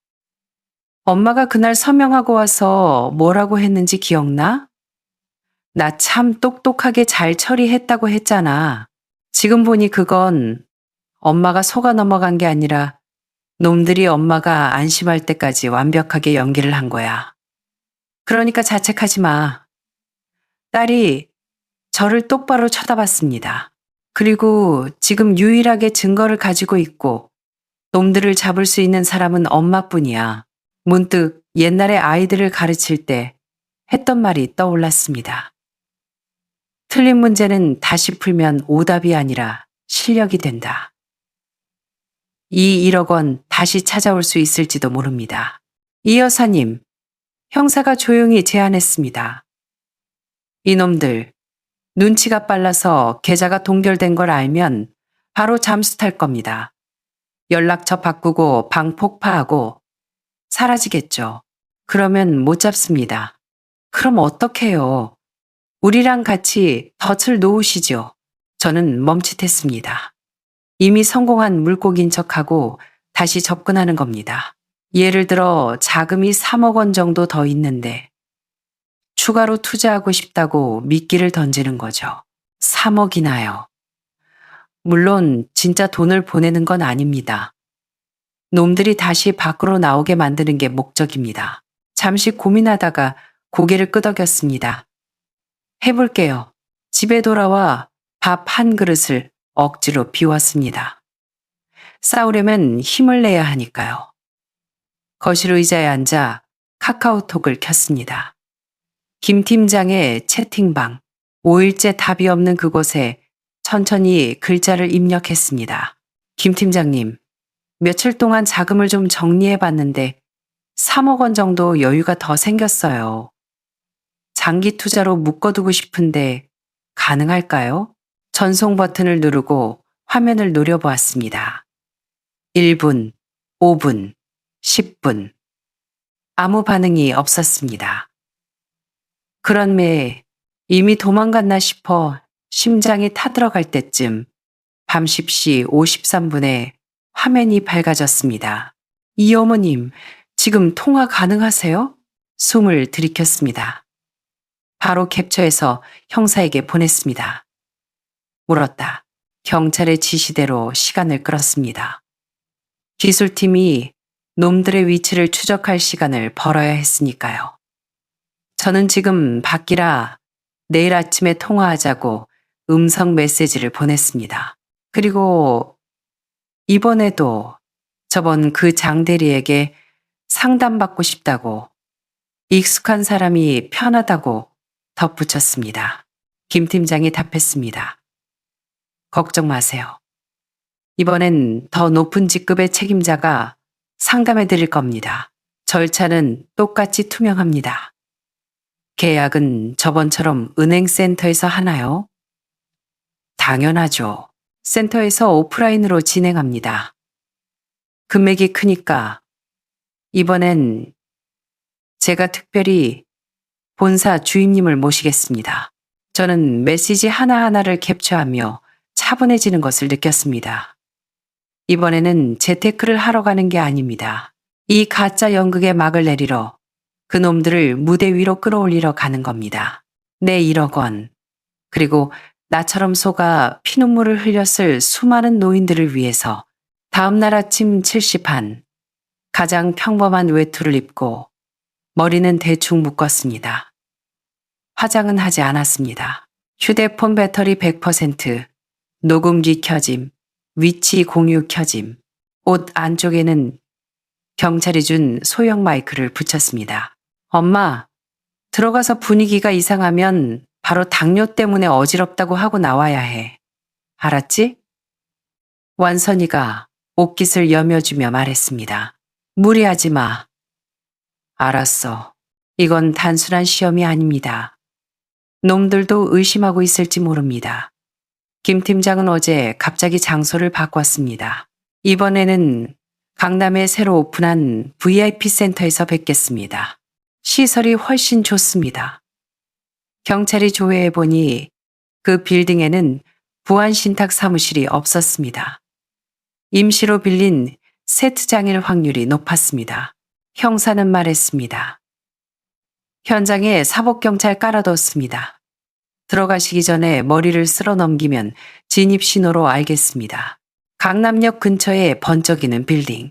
Speaker 1: 엄마가 그날 서명하고 와서 뭐라고 했는지 기억나? 나 참 똑똑하게 잘 처리했다고 했잖아. 지금 보니 그건 엄마가 속아 넘어간 게 아니라 놈들이 엄마가 안심할 때까지 완벽하게 연기를 한 거야. 그러니까 자책하지 마. 딸이 저를 똑바로 쳐다봤습니다. 그리고 지금 유일하게 증거를 가지고 있고 놈들을 잡을 수 있는 사람은 엄마뿐이야. 문득 옛날에 아이들을 가르칠 때 했던 말이 떠올랐습니다. 틀린 문제는 다시 풀면 오답이 아니라 실력이 된다. 이 1억 원 다시 찾아올 수 있을지도 모릅니다. 이 여사님, 형사가 조용히 제안했습니다. 이놈들, 눈치가 빨라서 계좌가 동결된 걸 알면 바로 잠수 탈 겁니다. 연락처 바꾸고 방 폭파하고 사라지겠죠. 그러면 못 잡습니다. 그럼 어떡해요? 우리랑 같이 덫을 놓으시죠. 저는 멈칫했습니다. 이미 성공한 물고기인 척하고 다시 접근하는 겁니다. 예를 들어 자금이 3억 원 정도 더 있는데 추가로 투자하고 싶다고 미끼를 던지는 거죠. 3억이나요. 물론 진짜 돈을 보내는 건 아닙니다. 놈들이 다시 밖으로 나오게 만드는 게 목적입니다. 잠시 고민하다가 고개를 끄덕였습니다. 해볼게요. 집에 돌아와 밥 한 그릇을 억지로 비웠습니다. 싸우려면 힘을 내야 하니까요. 거실 의자에 앉아 카카오톡을 켰습니다. 김 팀장의 채팅방, 5일째 답이 없는 그곳에 천천히 글자를 입력했습니다. 김 팀장님, 며칠 동안 자금을 좀 정리해 봤는데 3억 원 정도 여유가 더 생겼어요. 장기 투자로 묶어두고 싶은데 가능할까요? 전송 버튼을 누르고 화면을 노려보았습니다. 1분, 5분, 10분. 아무 반응이 없었습니다. 그런 매에 이미 도망갔나 싶어 심장이 타들어갈 때쯤 밤 10시 53분에 화면이 밝아졌습니다. 이 어머님, 지금 통화 가능하세요? 숨을 들이켰습니다. 바로 캡처해서 형사에게 보냈습니다. 물었다. 경찰의 지시대로 시간을 끌었습니다. 기술팀이 놈들의 위치를 추적할 시간을 벌어야 했으니까요. 저는 지금 밖이라 내일 아침에 통화하자고 음성 메시지를 보냈습니다. 그리고 이번에도 저번 그 장대리에게 상담받고 싶다고 익숙한 사람이 편하다고 덧붙였습니다. 김 팀장이 답했습니다. 걱정 마세요. 이번엔 더 높은 직급의 책임자가 상담해 드릴 겁니다. 절차는 똑같이 투명합니다. 계약은 저번처럼 은행센터에서 하나요? 당연하죠. 센터에서 오프라인으로 진행합니다. 금액이 크니까 이번엔 제가 특별히 본사 주임님을 모시겠습니다. 저는 메시지 하나하나를 캡처하며 차분해지는 것을 느꼈습니다. 이번에는 재테크를 하러 가는 게 아닙니다. 이 가짜 연극에 막을 내리러 그놈들을 무대 위로 끌어올리러 가는 겁니다. 내 1억 원, 그리고 나처럼 속아 피눈물을 흘렸을 수많은 노인들을 위해서 다음날 아침 7시 반, 가장 평범한 외투를 입고 머리는 대충 묶었습니다. 화장은 하지 않았습니다. 휴대폰 배터리 100%, 녹음기 켜짐, 위치 공유 켜짐, 옷 안쪽에는 경찰이 준 소형 마이크를 붙였습니다. 엄마, 들어가서 분위기가 이상하면 바로 당뇨 때문에 어지럽다고 하고 나와야 해. 알았지? 완선이가 옷깃을 여며주며 말했습니다. 무리하지 마. 알았어. 이건 단순한 시험이 아닙니다. 놈들도 의심하고 있을지 모릅니다. 김 팀장은 어제 갑자기 장소를 바꿨습니다. 이번에는 강남에 새로 오픈한 VIP 센터에서 뵙겠습니다. 시설이 훨씬 좋습니다. 경찰이 조회해보니 그 빌딩에는 부안신탁 사무실이 없었습니다. 임시로 빌린 세트장일 확률이 높았습니다. 형사는 말했습니다. 현장에 사복경찰 깔아뒀습니다. 들어가시기 전에 머리를 쓸어 넘기면 진입 신호로 알겠습니다. 강남역 근처에 번쩍이는 빌딩.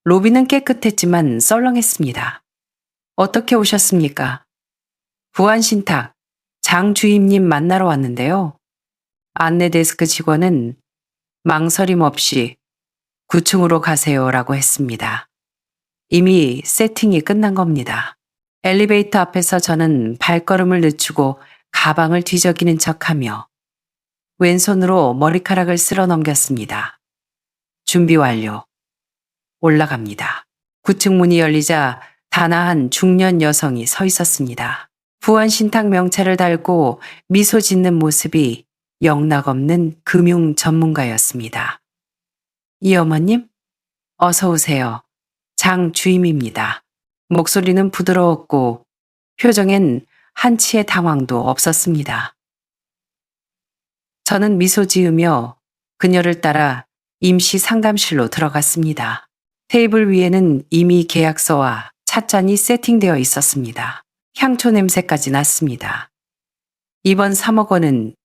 Speaker 1: 로비는 깨끗했지만 썰렁했습니다. 어떻게 오셨습니까? 부안신탁 장 주임님 만나러 왔는데요. 안내 데스크 직원은 망설임 없이 9층으로 가세요라고 했습니다. 이미 세팅이 끝난 겁니다. 엘리베이터 앞에서 저는 발걸음을 늦추고 가방을 뒤적이는 척하며 왼손으로 머리카락을 쓸어 넘겼습니다. 준비 완료. 올라갑니다. 9층 문이 열리자 단아한 중년 여성이 서 있었습니다. 부안신탁 명찰을 달고 미소 짓는 모습이 영락없는 금융 전문가였습니다. 이 어머님, 어서 오세요. 장 주임입니다. 목소리는 부드러웠고 표정엔 한치의 당황도 없었습니다. 저는 미소 지으며 그녀를 따라 임시 상담실로 들어갔습니다. 테이블 위에는 이미 계약서와 찻잔이 세팅되어 있었습니다. 향초 냄새까지 났습니다. 이번 3억 원은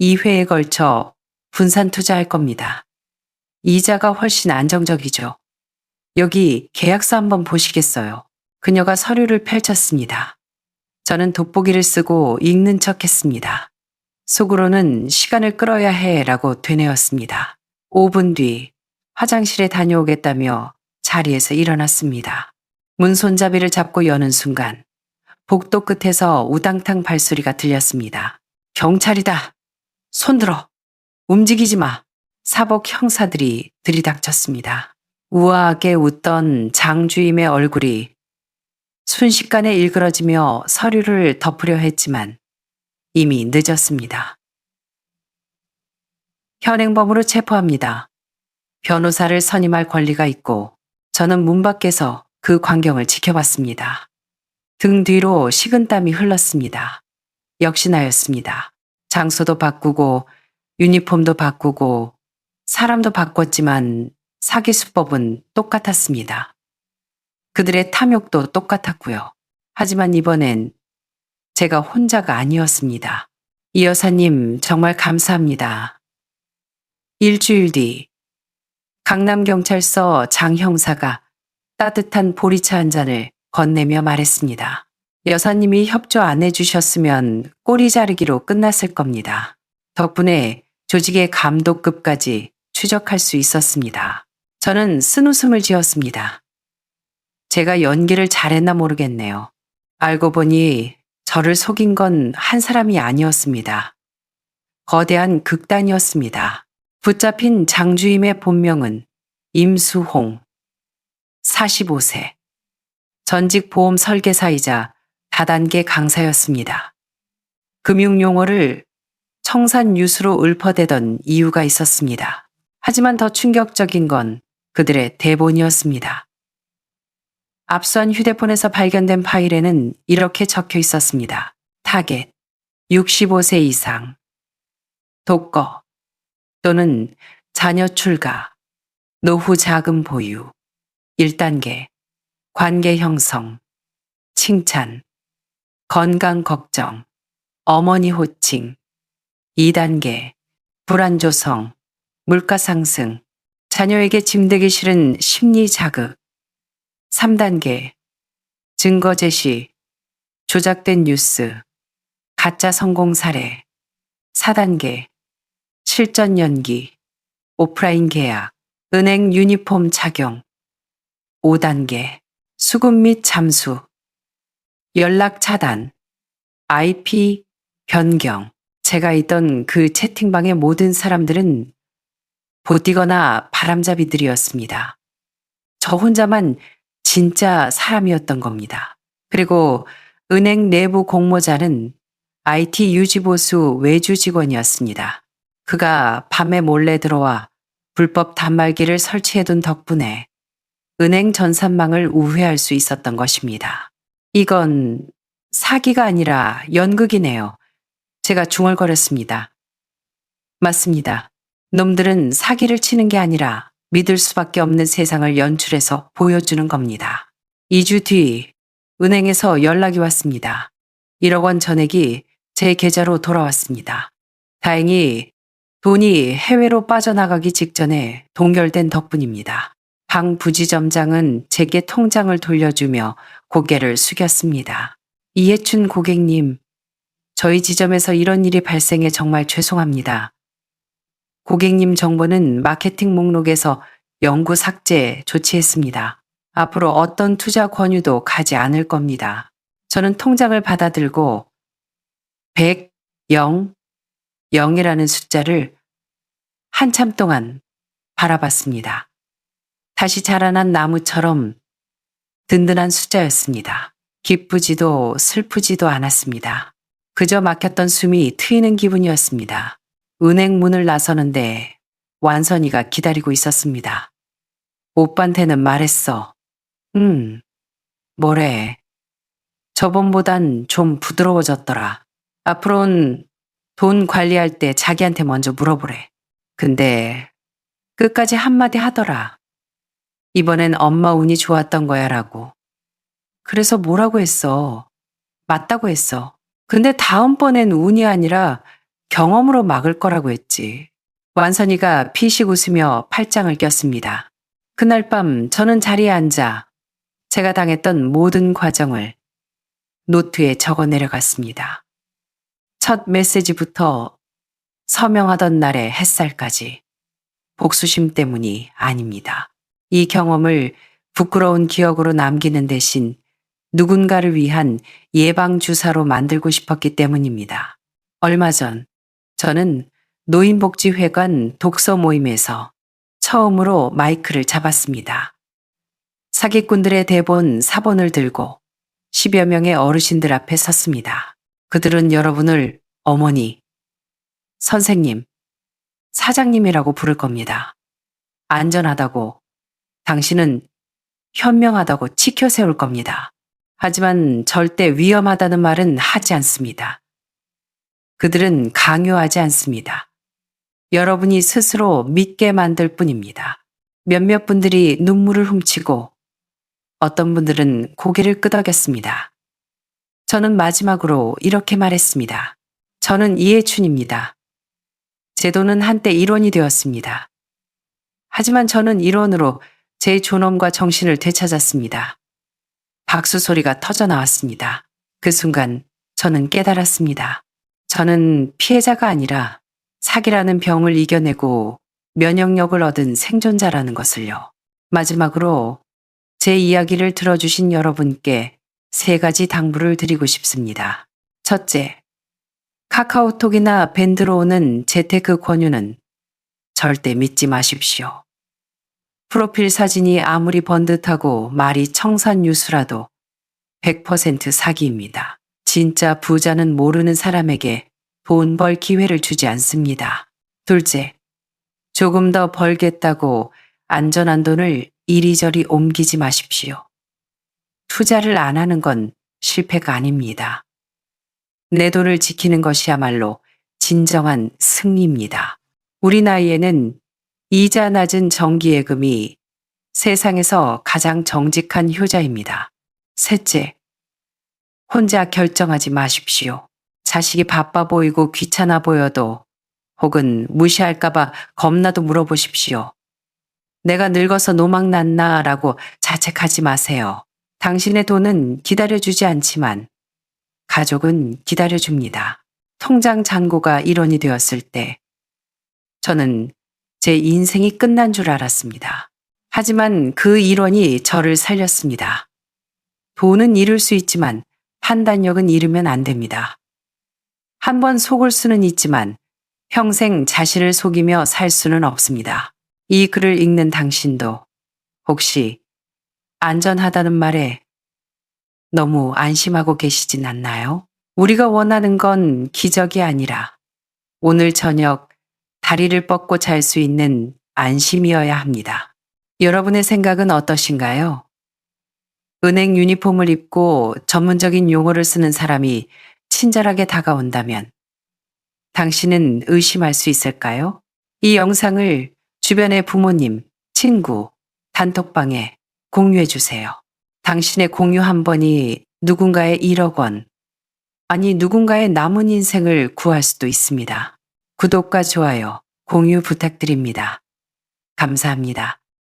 Speaker 1: 2회에 걸쳐 분산 투자할 겁니다. 이자가 훨씬 안정적이죠. 여기 계약서 한번 보시겠어요? 그녀가 서류를 펼쳤습니다. 저는 돋보기를 쓰고 읽는 척 했습니다. 속으로는 시간을 끌어야 해라고 되뇌었습니다. 5분 뒤 화장실에 다녀오겠다며 자리에서 일어났습니다. 문 손잡이를 잡고 여는 순간 복도 끝에서 우당탕 발소리가 들렸습니다. 경찰이다. 손들어. 움직이지 마. 사복 형사들이 들이닥쳤습니다. 우아하게 웃던 장주임의 얼굴이 순식간에 일그러지며 서류를 덮으려 했지만 이미 늦었습니다. 현행범으로 체포합니다. 변호사를 선임할 권리가 있고 저는 문 밖에서 그 광경을 지켜봤습니다. 등 뒤로 식은땀이 흘렀습니다. 역시 나였습니다. 장소도 바꾸고 유니폼도 바꾸고 사람도 바꿨지만 사기 수법은 똑같았습니다. 그들의 탐욕도 똑같았고요. 하지만 이번엔 제가 혼자가 아니었습니다. 이 여사님 정말 감사합니다. 일주일 뒤 강남경찰서 장 형사가 따뜻한 보리차 한 잔을 건네며 말했습니다. 여사님이 협조 안 해주셨으면 꼬리 자르기로 끝났을 겁니다. 덕분에 조직의 감독급까지 추적할 수 있었습니다. 저는 쓴웃음을 지었습니다. 제가 연기를 잘했나 모르겠네요. 알고 보니 저를 속인 건 한 사람이 아니었습니다. 거대한 극단이었습니다. 붙잡힌 장주임의 본명은 임수홍, 45세. 전직 보험 설계사이자 다단계 강사였습니다. 금융용어를 청산유수로 읊어대던 이유가 있었습니다. 하지만 더 충격적인 건 그들의 대본이었습니다. 압수한 휴대폰에서 발견된 파일에는 이렇게 적혀 있었습니다. 타겟 65세 이상, 독거 또는 자녀 출가, 노후 자금 보유, 1단계 관계 형성, 칭찬, 건강 걱정, 어머니 호칭, 2단계 불안 조성, 물가 상승, 자녀에게 짐되기 싫은 심리 자극, 3단계 증거 제시, 조작된 뉴스, 가짜 성공 사례, 4단계 실전 연기, 오프라인 계약, 은행 유니폼 착용, 5단계 수급 및 잠수, 연락 차단, IP 변경. 제가 있던 그 채팅방의 모든 사람들은 보띠거나 바람잡이들이었습니다. 저 혼자만 진짜 사람이었던 겁니다. 그리고 은행 내부 공모자는 IT 유지보수 외주 직원이었습니다. 그가 밤에 몰래 들어와 불법 단말기를 설치해둔 덕분에 은행 전산망을 우회할 수 있었던 것입니다. 이건 사기가 아니라 연극이네요. 제가 중얼거렸습니다. 맞습니다. 놈들은 사기를 치는 게 아니라 믿을 수밖에 없는 세상을 연출해서 보여주는 겁니다. 2주 뒤 은행에서 연락이 왔습니다. 1억 원 전액이 제 계좌로 돌아왔습니다. 다행히 돈이 해외로 빠져나가기 직전에 동결된 덕분입니다. 방 부지점장은 제게 통장을 돌려주며 고개를 숙였습니다. 이해춘 고객님, 저희 지점에서 이런 일이 발생해 정말 죄송합니다. 고객님 정보는 마케팅 목록에서 영구 삭제 조치했습니다. 앞으로 어떤 투자 권유도 가지 않을 겁니다. 저는 통장을 받아들고 100, 0, 0이라는 숫자를 한참 동안 바라봤습니다. 다시 자라난 나무처럼 든든한 숫자였습니다. 기쁘지도 슬프지도 않았습니다. 그저 막혔던 숨이 트이는 기분이었습니다. 은행 문을 나서는데 완선이가 기다리고 있었습니다. 오빠한테는 말했어. 뭐래. 저번보단 좀 부드러워졌더라. 앞으로는 돈 관리할 때 자기한테 먼저 물어보래. 근데 끝까지 한마디 하더라. 이번엔 엄마 운이 좋았던 거야 라고. 그래서 뭐라고 했어. 맞다고 했어. 근데 다음번엔 운이 아니라 경험으로 막을 거라고 했지. 완선이가 피식 웃으며 팔짱을 꼈습니다. 그날 밤 저는 자리에 앉아 제가 당했던 모든 과정을 노트에 적어 내려갔습니다. 첫 메시지부터 서명하던 날의 햇살까지 복수심 때문이 아닙니다. 이 경험을 부끄러운 기억으로 남기는 대신 누군가를 위한 예방주사로 만들고 싶었기 때문입니다. 얼마 전 저는 노인복지회관 독서 모임에서 처음으로 마이크를 잡았습니다. 사기꾼들의 대본 4번을 들고 10여 명의 어르신들 앞에 섰습니다. 그들은 여러분을 어머니, 선생님, 사장님이라고 부를 겁니다. 안전하다고, 당신은 현명하다고 치켜 세울 겁니다. 하지만 절대 위험하다는 말은 하지 않습니다. 그들은 강요하지 않습니다. 여러분이 스스로 믿게 만들 뿐입니다. 몇몇 분들이 눈물을 훔치고 어떤 분들은 고개를 끄덕였습니다. 저는 마지막으로 이렇게 말했습니다. 저는 이해춘입니다. 제 돈은 한때 1원이 되었습니다. 하지만 저는 1원으로 제 존엄과 정신을 되찾았습니다. 박수 소리가 터져 나왔습니다. 그 순간 저는 깨달았습니다. 저는 피해자가 아니라 사기라는 병을 이겨내고 면역력을 얻은 생존자라는 것을요. 마지막으로 제 이야기를 들어주신 여러분께 3가지 당부를 드리고 싶습니다. 첫째, 카카오톡이나 밴드로 오는 재테크 권유는 절대 믿지 마십시오. 프로필 사진이 아무리 번듯하고 말이 청산유수라도 100% 사기입니다. 진짜 부자는 모르는 사람에게 돈 벌 기회를 주지 않습니다. 둘째, 조금 더 벌겠다고 안전한 돈을 이리저리 옮기지 마십시오. 투자를 안 하는 건 실패가 아닙니다. 내 돈을 지키는 것이야말로 진정한 승리입니다. 우리 나이에는 이자 낮은 정기예금이 세상에서 가장 정직한 효자입니다. 셋째, 혼자 결정하지 마십시오. 자식이 바빠 보이고 귀찮아 보여도 혹은 무시할까봐 겁나도 물어보십시오. 내가 늙어서 노망났나 라고 자책하지 마세요. 당신의 돈은 기다려주지 않지만 가족은 기다려줍니다. 통장 잔고가 1원이 되었을 때 저는 제 인생이 끝난 줄 알았습니다. 하지만 그 1원이 저를 살렸습니다. 돈은 잃을 수 있지만 판단력은 잃으면 안 됩니다. 한번 속을 수는 있지만 평생 자신을 속이며 살 수는 없습니다. 이 글을 읽는 당신도 혹시 안전하다는 말에 너무 안심하고 계시진 않나요? 우리가 원하는 건 기적이 아니라 오늘 저녁 다리를 뻗고 잘 수 있는 안심이어야 합니다. 여러분의 생각은 어떠신가요? 은행 유니폼을 입고 전문적인 용어를 쓰는 사람이 친절하게 다가온다면 당신은 의심할 수 있을까요? 이 영상을 주변의 부모님, 친구, 단톡방에 공유해 주세요. 당신의 공유 한 번이 누군가의 1억 원, 아니 누군가의 남은 인생을 구할 수도 있습니다. 구독과 좋아요, 공유 부탁드립니다. 감사합니다.